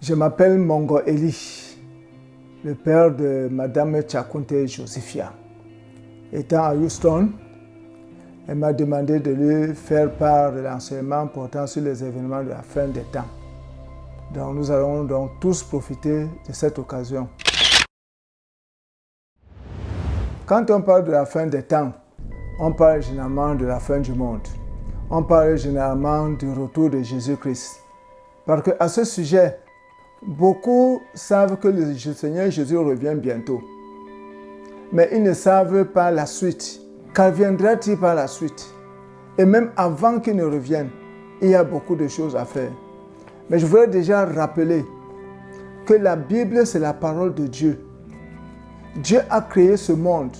Je m'appelle Mongo Eli, le père de Madame Chakunte Josephia. Étant à Houston, elle m'a demandé de lui faire part de l'enseignement portant sur les événements de la fin des temps. Donc nous allons donc tous profiter de cette occasion. Quand on parle de la fin des temps, on parle généralement de la fin du monde. On parle généralement du retour de Jésus-Christ. Parce qu'à ce sujet, beaucoup savent que le Seigneur Jésus revient bientôt. Mais ils ne savent pas la suite. Qu'adviendra-t-il par la suite? Et même avant qu'il ne revienne, il y a beaucoup de choses à faire. Mais je voudrais déjà rappeler que la Bible, c'est la parole de Dieu. Dieu a créé ce monde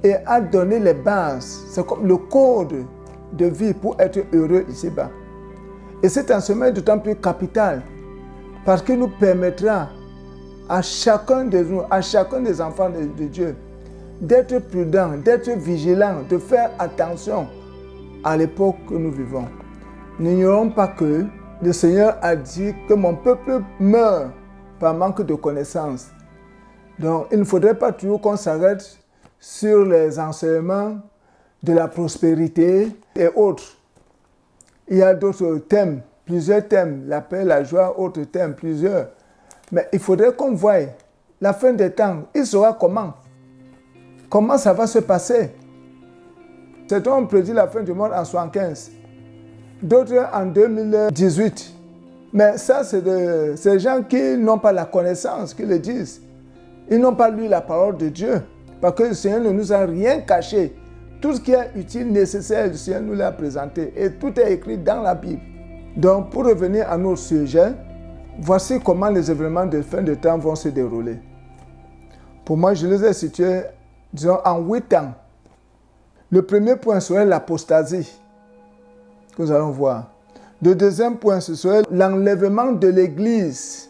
et a donné les bases. C'est comme le code de vie pour être heureux ici-bas. Et cet enseignement est d'autant plus capital parce qu'il nous permettra à chacun de nous, à chacun des enfants de Dieu, d'être prudent, d'être vigilant, de faire attention à l'époque que nous vivons. N'ignorons pas que le Seigneur a dit que mon peuple meurt par manque de connaissances. Donc, il ne faudrait pas toujours qu'on s'arrête sur les enseignements de la prospérité et autres. Il y a d'autres thèmes, plusieurs thèmes, la paix, la joie, autres thèmes, plusieurs. Mais il faudrait qu'on voie la fin des temps. Il saura comment. Comment ça va se passer. Certains ont prédit la fin du monde en 1975. D'autres en 2018. Mais ça, c'est des gens qui n'ont pas la connaissance, qui le disent. Ils n'ont pas lu la parole de Dieu. Parce que le Seigneur ne nous a rien caché. Tout ce qui est utile, nécessaire, le Seigneur nous l'a présenté. Et tout est écrit dans la Bible. Donc, pour revenir à notre sujet, voici comment les événements de fin de temps vont se dérouler. Pour moi, je les ai situés, disons, en 8 ans. Le premier point serait l'apostasie, que nous allons voir. Le deuxième point, ce serait l'enlèvement de l'Église.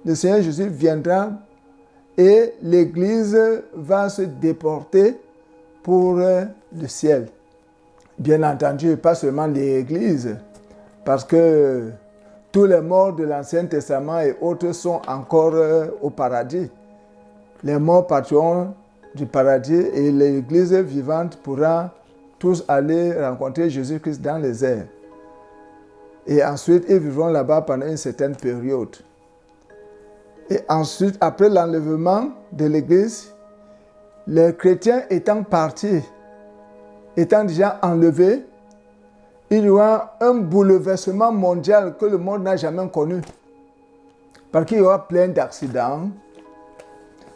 Le Seigneur Jésus viendra et l'Église va se déporter pour le ciel. Bien entendu, pas seulement l'Église, parce que tous les morts de l'Ancien Testament et autres sont encore au paradis. Les morts partiront du paradis et l'Église vivante pourra tous aller rencontrer Jésus-Christ dans les airs. Et ensuite, ils vivront là-bas pendant une certaine période. Et ensuite, après l'enlèvement de l'Église, les chrétiens étant partis, étant déjà enlevés, il y aura un bouleversement mondial que le monde n'a jamais connu. Parce qu'il y aura plein d'accidents.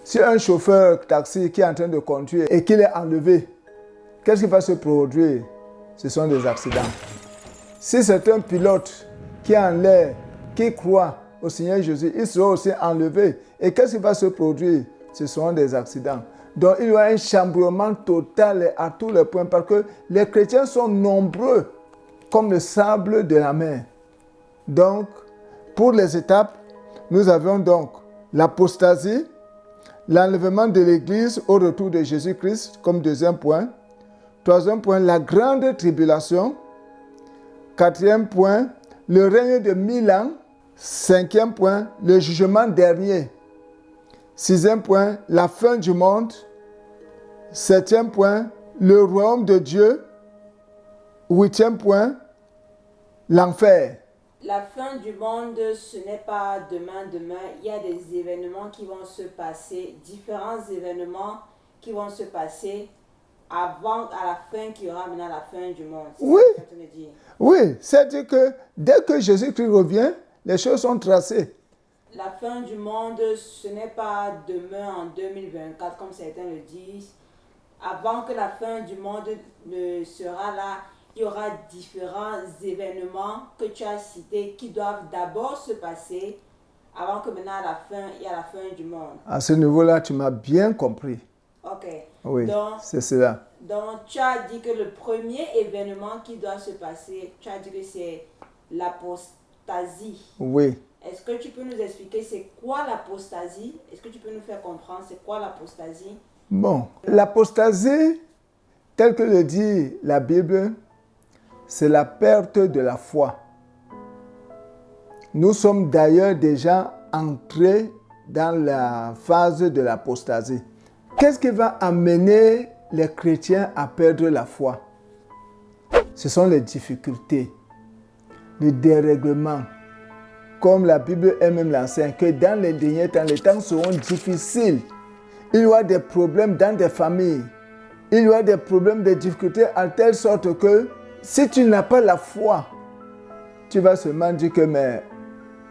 Si un chauffeur taxi qui est en train de conduire et qu'il est enlevé, qu'est-ce qui va se produire? Ce sont des accidents. Si c'est un pilote qui est en l'air, qui croit au Seigneur Jésus, il sera aussi enlevé. Et qu'est-ce qui va se produire? Ce seront des accidents. Donc il y aura un chamboulement total à tous les points parce que les chrétiens sont nombreux comme le sable de la mer. Donc, pour les étapes, nous avions donc l'apostasie, l'enlèvement de l'Église au retour de Jésus-Christ comme deuxième point. Troisième point, la grande tribulation. Quatrième point, le règne de 1000 ans. Cinquième point, le jugement dernier. Sixième point, la fin du monde. Septième point, le royaume de Dieu. Huitième point, l'enfer. La fin du monde, ce n'est pas demain. Il y a des événements qui vont se passer, différents événements qui vont se passer avant, à la fin, qu'il y aura maintenant la fin du monde. Oui, oui, c'est-à-dire que dès que Jésus-Christ revient, les choses sont tracées. La fin du monde, ce n'est pas demain en 2024, comme certains le disent. Avant que la fin du monde ne sera là, il y aura différents événements que tu as cités qui doivent d'abord se passer avant que maintenant à la fin, il y a la fin du monde. À ce niveau-là, tu m'as bien compris. Ok. Oui, donc, c'est cela. Donc, tu as dit que le premier événement qui doit se passer, tu as dit que c'est l'apostasie. Oui. Est-ce que tu peux nous expliquer c'est quoi l'apostasie? Est-ce que tu peux nous faire comprendre c'est quoi l'apostasie? Bon, l'apostasie, telle que le dit la Bible, c'est la perte de la foi. Nous sommes d'ailleurs déjà entrés dans la phase de l'apostasie. Qu'est-ce qui va amener les chrétiens à perdre la foi? Ce sont les difficultés, le dérèglement. Comme la Bible elle-même l'enseigne, que dans les derniers temps, les temps seront difficiles. Il y aura des problèmes dans des familles. Il y aura des problèmes, des difficultés, en telle sorte que si tu n'as pas la foi, tu vas seulement dire que mais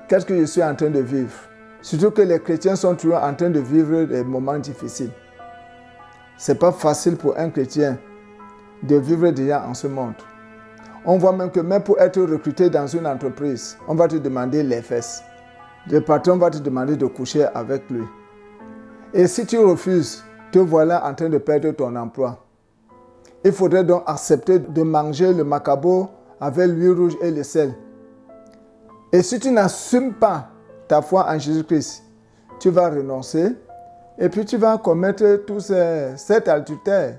qu'est-ce que je suis en train de vivre? Surtout que les chrétiens sont toujours en train de vivre des moments difficiles. Ce n'est pas facile pour un chrétien de vivre déjà en ce monde. On voit même que même pour être recruté dans une entreprise, on va te demander les fesses. Le patron va te demander de coucher avec lui. Et si tu refuses, te voilà en train de perdre ton emploi. Il faudrait donc accepter de manger le macabo avec l'huile rouge et le sel. Et si tu n'assumes pas ta foi en Jésus-Christ, tu vas renoncer et puis tu vas commettre tout cet adultère.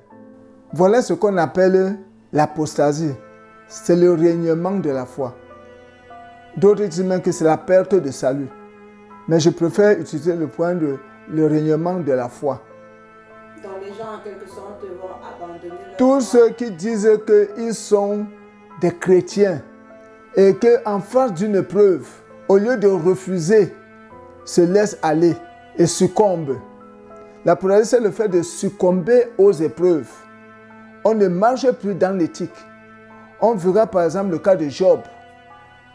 Voilà ce qu'on appelle l'apostasie. C'est le reniement de la foi. D'autres disent même que c'est la perte de salut. Mais je préfère utiliser le point de le reniement de la foi. Donc les gens en quelque sorte vont abandonner leur Tous foi. ceux qui disent qu'ils sont des chrétiens et qu'en face d'une épreuve, au lieu de refuser, se laissent aller et succombent. L'apostasie, c'est le fait de succomber aux épreuves. On ne marche plus dans l'éthique. On verra par exemple le cas de Job.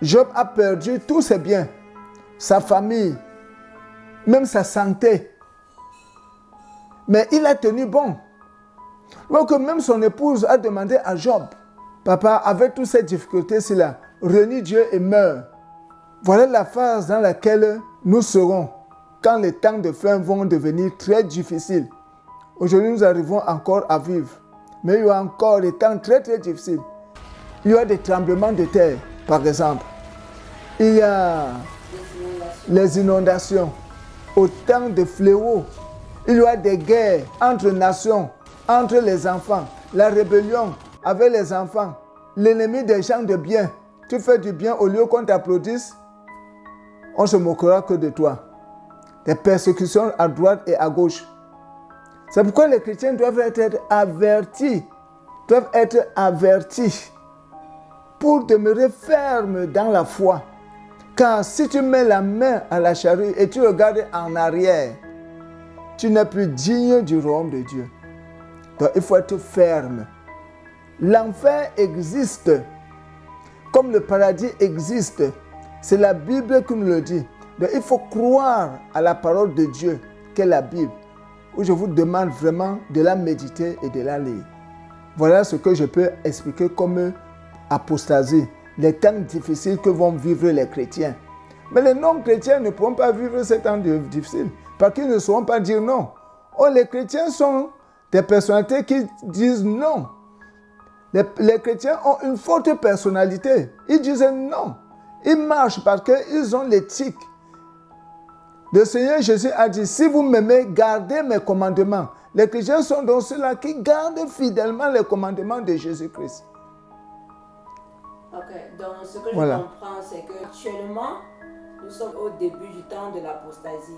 Job a perdu tous ses biens, sa famille, même sa santé. Mais il a tenu bon. Donc même son épouse a demandé à Job, papa, avec toutes ces difficultés-ci-là, renie Dieu et meurt. Voilà la phase dans laquelle nous serons quand les temps de fin vont devenir très difficiles. Aujourd'hui, nous arrivons encore à vivre. Mais il y aura encore des temps très très difficiles. Il y aura des tremblements de terre, par exemple. Il y a les inondations. Autant de fléaux. Il y aura des guerres entre nations, entre les enfants. La rébellion avec les enfants. L'ennemi des gens de bien. Tu fais du bien, au lieu qu'on t'applaudisse, on se moquera que de toi. Des persécutions à droite et à gauche. C'est pourquoi les chrétiens doivent être avertis. Doivent être avertis pour demeurer ferme dans la foi. Car si tu mets la main à la charrue et tu regardes en arrière, tu n'es plus digne du royaume de Dieu. Donc il faut être ferme. L'enfer existe. Comme le paradis existe. C'est la Bible qui nous le dit. Donc il faut croire à la parole de Dieu, qu'est la Bible, où je vous demande vraiment de la méditer et de la lire. Voilà ce que je peux expliquer comme apostasie, les temps difficiles que vont vivre les chrétiens. Mais les non-chrétiens ne pourront pas vivre ces temps difficiles, parce qu'ils ne sauront pas dire non. Oh, les chrétiens sont des personnalités qui disent non. Les chrétiens ont une forte personnalité. Ils disent non. Ils marchent parce qu'ils ont l'éthique. Le Seigneur Jésus a dit, si vous m'aimez, gardez mes commandements. Les chrétiens sont donc ceux-là qui gardent fidèlement les commandements de Jésus-Christ. Ok, donc ce que Voilà. je comprends, c'est qu'actuellement, nous sommes au début du temps de l'apostasie.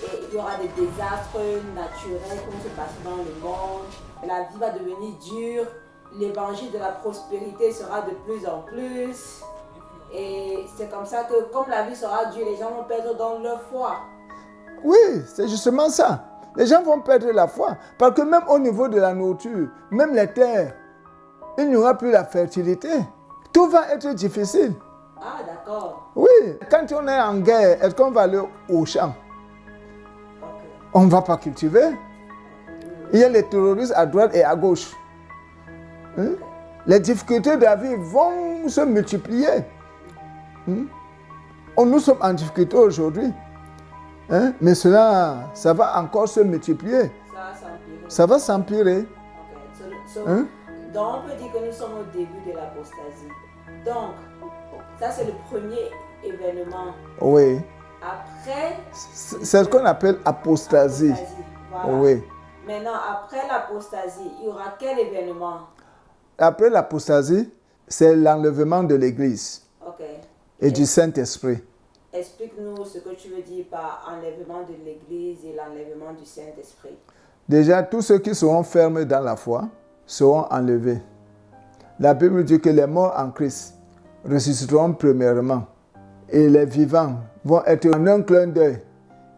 Et il y aura des désastres naturels qui vont se passer dans le monde. La vie va devenir dure. L'évangile de la prospérité sera de plus en plus. Et c'est comme ça que, comme la vie sera dure, les gens vont perdre dans leur foi. Oui, c'est justement ça. Les gens vont perdre la foi. Parce que même au niveau de la nourriture, même les terres, il n'y aura plus la fertilité. Tout va être difficile. Ah, d'accord. Oui, quand on est en guerre, est-ce qu'on va aller au champ? Ok. On ne va pas cultiver. Il y a les terroristes à droite et à gauche. Hein? Les difficultés de la vie vont se multiplier. Hein? Nous sommes en difficulté aujourd'hui. Hein? Mais cela, ça va encore se multiplier. Ça va s'empirer. Ça va s'empirer. Ok. Hein? Donc, on peut dire que nous sommes au début de l'apostasie. Donc, ça c'est le premier événement. Oui. Après, C'est ce qu'on appelle apostasie. Voilà. Oui. Maintenant, après l'apostasie, il y aura quel événement? Après l'apostasie, c'est l'enlèvement de l'Église. Ok. et du Saint-Esprit. Explique-nous ce que tu veux dire par enlèvement de l'Église et l'enlèvement du Saint-Esprit. Déjà, tous ceux qui seront fermes dans la foi seront enlevés. La Bible dit que les morts en Christ ressusciteront premièrement et les vivants vont être en un clin d'œil.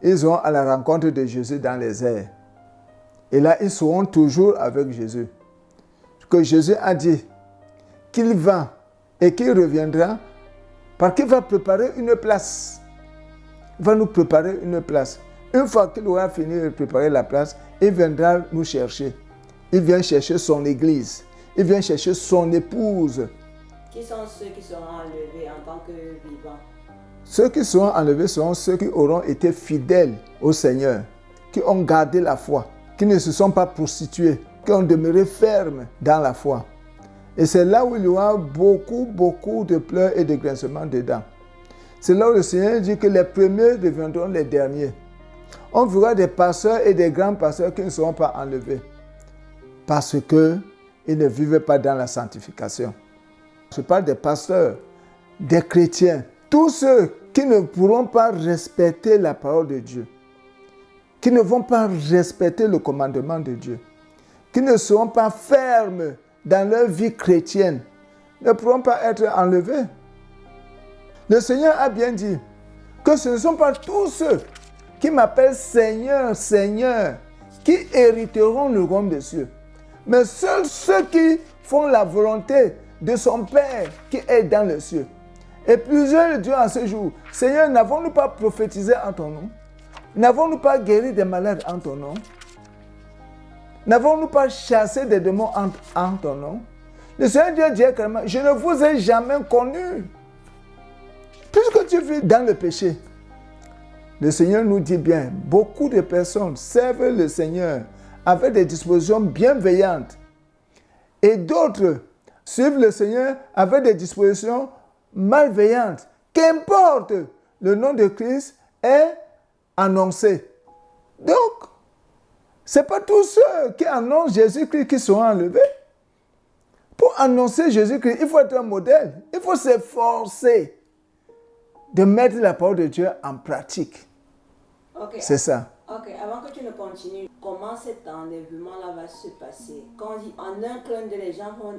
Ils iront à la rencontre de Jésus dans les airs. Et là, ils seront toujours avec Jésus. Que Jésus a dit qu'il va et qu'il reviendra parce qu'il va préparer une place. Il va nous préparer une place. Une fois qu'il aura fini de préparer la place, il viendra nous chercher. Il vient chercher son église. Il vient chercher son épouse. Qui sont ceux qui seront enlevés en tant que vivants? Ceux qui seront enlevés seront ceux qui auront été fidèles au Seigneur, qui ont gardé la foi, qui ne se sont pas prostitués, qui ont demeuré fermes dans la foi. Et c'est là où il y aura beaucoup de pleurs et de grincements dedans. C'est là où le Seigneur dit que les premiers deviendront les derniers. On verra des pasteurs et des grands pasteurs qui ne seront pas enlevés parce qu'ils ne vivent pas dans la sanctification. Je parle des pasteurs, des chrétiens, tous ceux qui ne pourront pas respecter la parole de Dieu, qui ne vont pas respecter le commandement de Dieu, qui ne seront pas fermes dans leur vie chrétienne, ne pourront pas être enlevés. Le Seigneur a bien dit que ce ne sont pas tous ceux qui m'appellent Seigneur, Seigneur, qui hériteront le royaume des cieux, mais seuls ceux qui font la volonté de son Père qui est dans les cieux. Et plusieurs diront en ce jour, Seigneur, n'avons-nous pas prophétisé en ton nom? N'avons-nous pas guéri des malades en ton nom? N'avons-nous pas chassé des démons en ton nom? Le Seigneur Dieu dit clairement, je ne vous ai jamais connu. Puisque tu vis dans le péché, le Seigneur nous dit bien, beaucoup de personnes servent le Seigneur avec des dispositions bienveillantes. Et d'autres suivent le Seigneur avec des dispositions malveillantes. Qu'importe, le nom de Christ est annoncé. Donc, ce n'est pas tous ceux qui annoncent Jésus-Christ qui seront enlevés. Pour annoncer Jésus-Christ, il faut être un modèle. Il faut s'efforcer de mettre la parole de Dieu en pratique. Okay. C'est ça. Ok, avant que tu ne continues, comment cet enlèvement-là va se passer? Quand on dit en un clin d'œil, les gens vont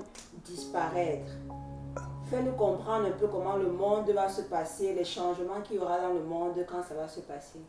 disparaître. Fais-nous comprendre un peu comment le monde va se passer, les changements qu'il y aura dans le monde quand ça va se passer.